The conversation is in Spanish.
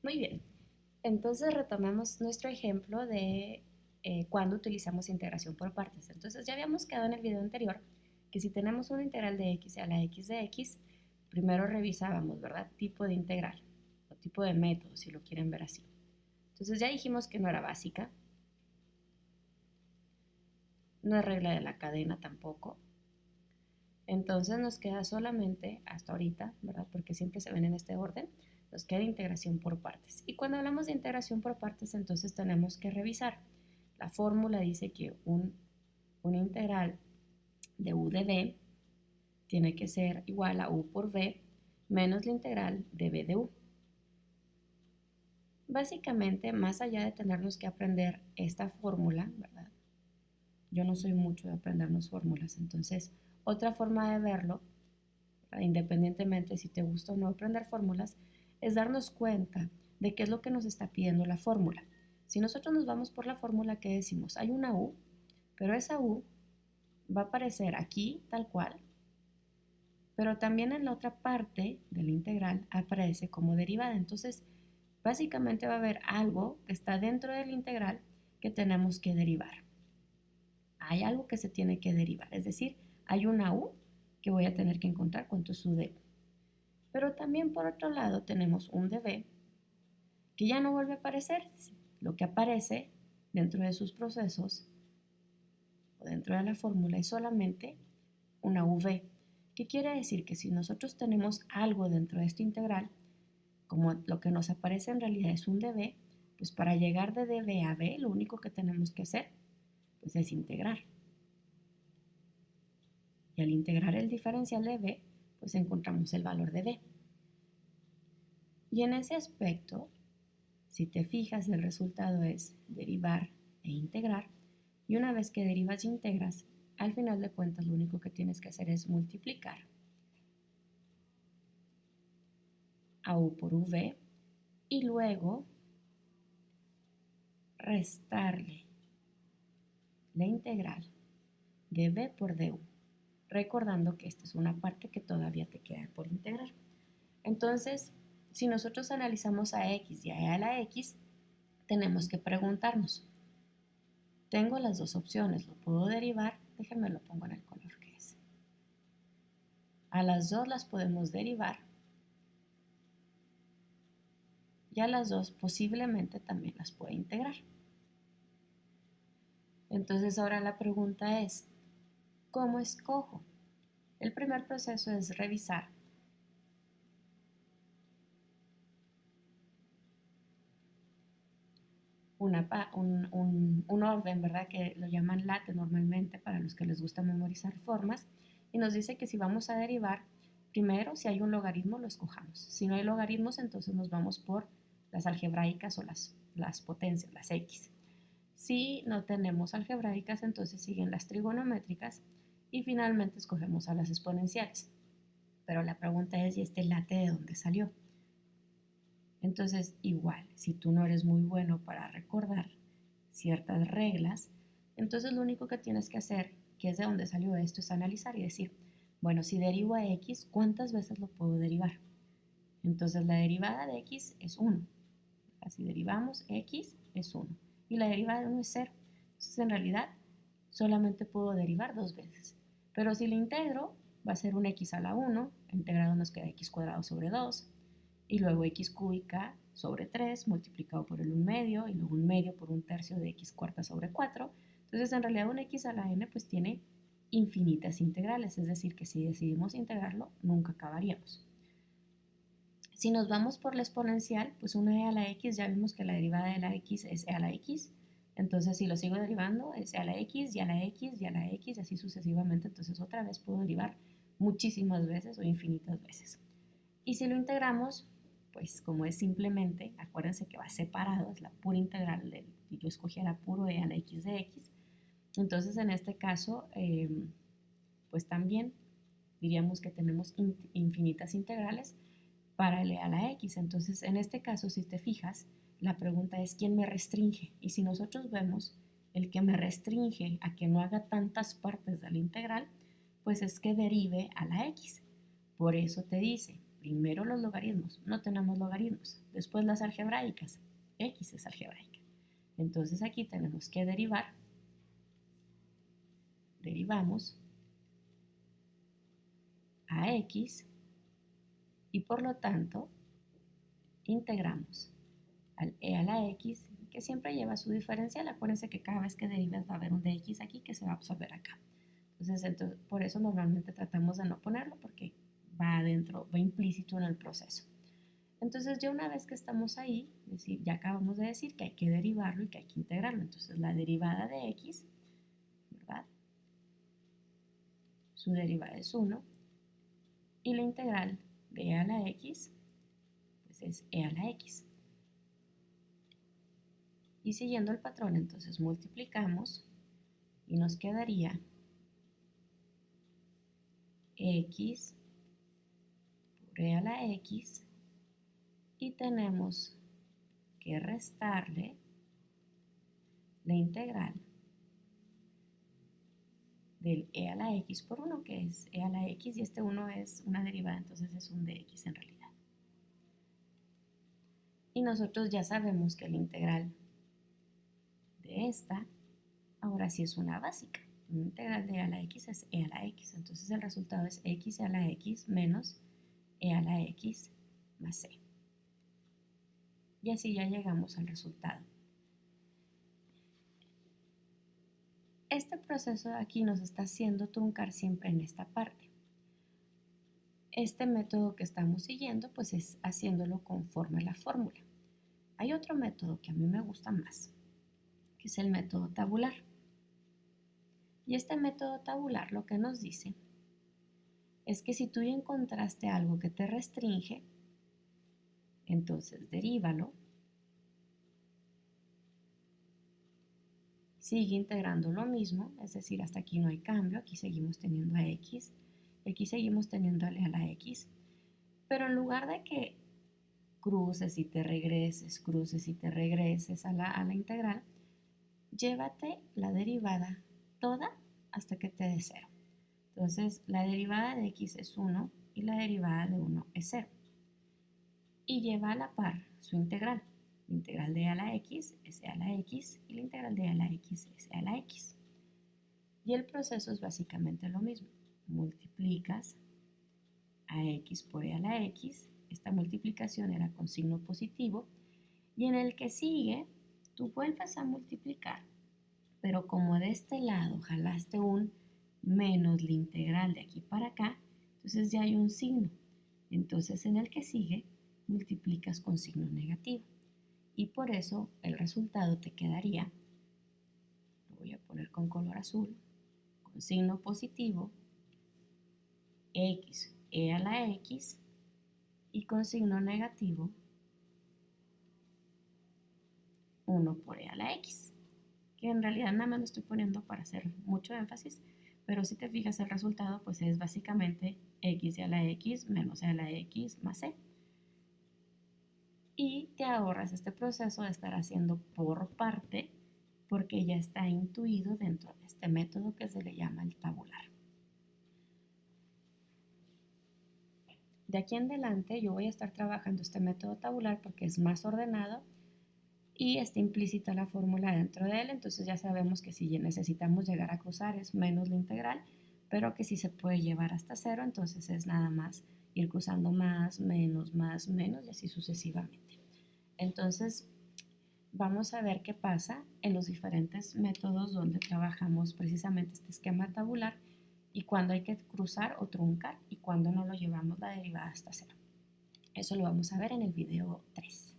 Muy bien. Entonces retomemos nuestro ejemplo de cuando utilizamos integración por partes. Entonces ya habíamos quedado en el video anterior que si tenemos una integral de x a la x de x, primero revisábamos, ¿verdad? Tipo de integral o tipo de método, si lo quieren ver así. Entonces ya dijimos que no era básica, no es regla de la cadena tampoco. Entonces nos queda solamente, hasta ahorita, ¿verdad? Porque siempre se ven en este orden, nos queda integración por partes. Y cuando hablamos de integración por partes, entonces tenemos que revisar. La fórmula dice que un integral de u de b tiene que ser igual a u por b menos la integral de b de u. Básicamente, más allá de tenernos que aprender esta fórmula, ¿verdad? Yo no soy mucho de aprendernos fórmulas, entonces otra forma de verlo, independientemente si te gusta o no aprender fórmulas, es darnos cuenta de qué es lo que nos está pidiendo la fórmula. Si nosotros nos vamos por la fórmula que decimos, hay una u, pero esa u va a aparecer aquí tal cual, pero también en la otra parte de la integral aparece como derivada. Entonces, básicamente va a haber algo que está dentro de la integral que tenemos que derivar. Hay algo que se tiene que derivar, es decir, hay una u que voy a tener que encontrar cuánto es u de u. Pero también por otro lado tenemos un de b que ya no vuelve a aparecer. Lo que aparece dentro de sus procesos o dentro de la fórmula es solamente una v. ¿Qué quiere decir? Que si nosotros tenemos algo dentro de esta integral, como lo que nos aparece en realidad es un db, pues para llegar de db a b, lo único que tenemos que hacer pues es integrar. Y al integrar el diferencial de b, pues encontramos el valor de b. Y en ese aspecto, si te fijas, el resultado es derivar e integrar. Y una vez que derivas e integras, al final de cuentas lo único que tienes que hacer es multiplicar a u por v y luego restarle la integral de b por du, recordando que esta es una parte que todavía te queda por integrar. Entonces, si nosotros analizamos a x y a la x, tenemos que preguntarnos, tengo las dos opciones, lo puedo derivar, déjenme lo pongo en el color que es. A las dos las podemos derivar y a las dos posiblemente también las pueda integrar. Entonces ahora la pregunta es, ¿cómo escojo? El primer proceso es revisar un orden, ¿verdad? Que lo llaman late normalmente para los que les gusta memorizar formas, y nos dice que si vamos a derivar, primero, si hay un logaritmo, lo escojamos. Si no hay logaritmos, entonces nos vamos por las algebraicas o las potencias, las x. Si no tenemos algebraicas, entonces siguen las trigonométricas y finalmente escogemos a las exponenciales. Pero la pregunta es, ¿y este late de dónde salió? Entonces, igual, si tú no eres muy bueno para recordar ciertas reglas, entonces lo único que tienes que hacer, que es de donde salió esto, es analizar y decir, bueno, si derivo a x, ¿cuántas veces lo puedo derivar? Entonces la derivada de x es 1. Si derivamos x es 1. Y la derivada de 1 es 0. Entonces en realidad solamente puedo derivar dos veces. Pero si lo integro, va a ser un x a la 1, integrado nos queda x cuadrado sobre 2, y luego x cúbica sobre 3 multiplicado por el 1 medio y luego 1 medio por 1 tercio de x cuarta sobre 4. Entonces en realidad un x a la n pues tiene infinitas integrales, es decir que si decidimos integrarlo nunca acabaríamos. Si nos vamos por la exponencial, pues una e a la x, ya vimos que la derivada de la x es e a la x, entonces si lo sigo derivando es e a la x y a la x y a la x y así sucesivamente, entonces otra vez puedo derivar muchísimas veces o infinitas veces. Y si lo integramos, pues como es simplemente, acuérdense que va separado, es la pura integral del, y yo escogiera puro e a la x de x, entonces en este caso, pues también diríamos que tenemos infinitas integrales para el e a la x. Entonces en este caso, si te fijas, la pregunta es ¿quién me restringe? Y si nosotros vemos el que me restringe a que no haga tantas partes de la integral, pues es que derive a la x. Por eso te dice, primero los logaritmos, no tenemos logaritmos. Después las algebraicas, x es algebraica. Entonces aquí tenemos que derivar, derivamos a x y por lo tanto integramos al e a la x, que siempre lleva su diferencial. Acuérdense que cada vez que derives va a haber un dx aquí que se va a absorber acá. Entonces, por eso normalmente tratamos de no ponerlo porque va adentro, va implícito en el proceso. Entonces, ya una vez que estamos ahí, es decir, ya acabamos de decir que hay que derivarlo y que hay que integrarlo. Entonces, la derivada de x, ¿verdad? Su derivada es 1 y la integral de e a la x, pues es e a la x. Y siguiendo el patrón, entonces multiplicamos y nos quedaría x por e a la x y tenemos que restarle la integral del e a la x por 1, que es e a la x, y este 1 es una derivada, entonces es un dx en realidad. Y nosotros ya sabemos que la integral de esta ahora sí es una básica. La integral de e a la x es e a la x, entonces el resultado es x a la x menos e a la x más c. Y así ya llegamos al resultado. Este proceso de aquí nos está haciendo truncar siempre en esta parte. Este método que estamos siguiendo pues es haciéndolo conforme a la fórmula. Hay otro método que a mí me gusta más, que es el método tabular. Y este método tabular lo que nos dice es que si tú ya encontraste algo que te restringe, entonces derívalo, sigue integrando lo mismo, es decir, hasta aquí no hay cambio, aquí seguimos teniendo a x, y aquí seguimos teniendo a la x, pero en lugar de que cruces y te regreses a la integral, llévate la derivada toda hasta que te dé 0. Entonces, la derivada de x es 1 y la derivada de 1 es 0. Y lleva a la par su integral. La integral de e a la x es e a la x y la integral de e a la x es e a la x. Y el proceso es básicamente lo mismo. Multiplicas a x por e a la x. Esta multiplicación era con signo positivo. Y en el que sigue, tú vuelves a multiplicar. Pero como de este lado jalaste un menos la integral de aquí para acá, entonces ya hay un signo. Entonces en el que sigue, multiplicas con signo negativo. Y por eso el resultado te quedaría, lo voy a poner con color azul, con signo positivo, x e a la x, y con signo negativo, 1 por e a la x, que en realidad nada más lo estoy poniendo para hacer mucho énfasis, pero si te fijas el resultado pues es básicamente x e a la x menos e a la x más c. Y te ahorras este proceso de estar haciendo por parte porque ya está intuido dentro de este método que se le llama el tabular. De aquí en adelante yo voy a estar trabajando este método tabular porque es más ordenado y está implícita la fórmula dentro de él, entonces ya sabemos que si necesitamos llegar a cruzar es menos la integral, pero que si se puede llevar hasta 0, entonces es nada más ir cruzando más, menos, y así sucesivamente. Entonces, vamos a ver qué pasa en los diferentes métodos donde trabajamos precisamente este esquema tabular y cuándo hay que cruzar o truncar y cuándo no lo llevamos la derivada hasta 0. Eso lo vamos a ver en el video 3.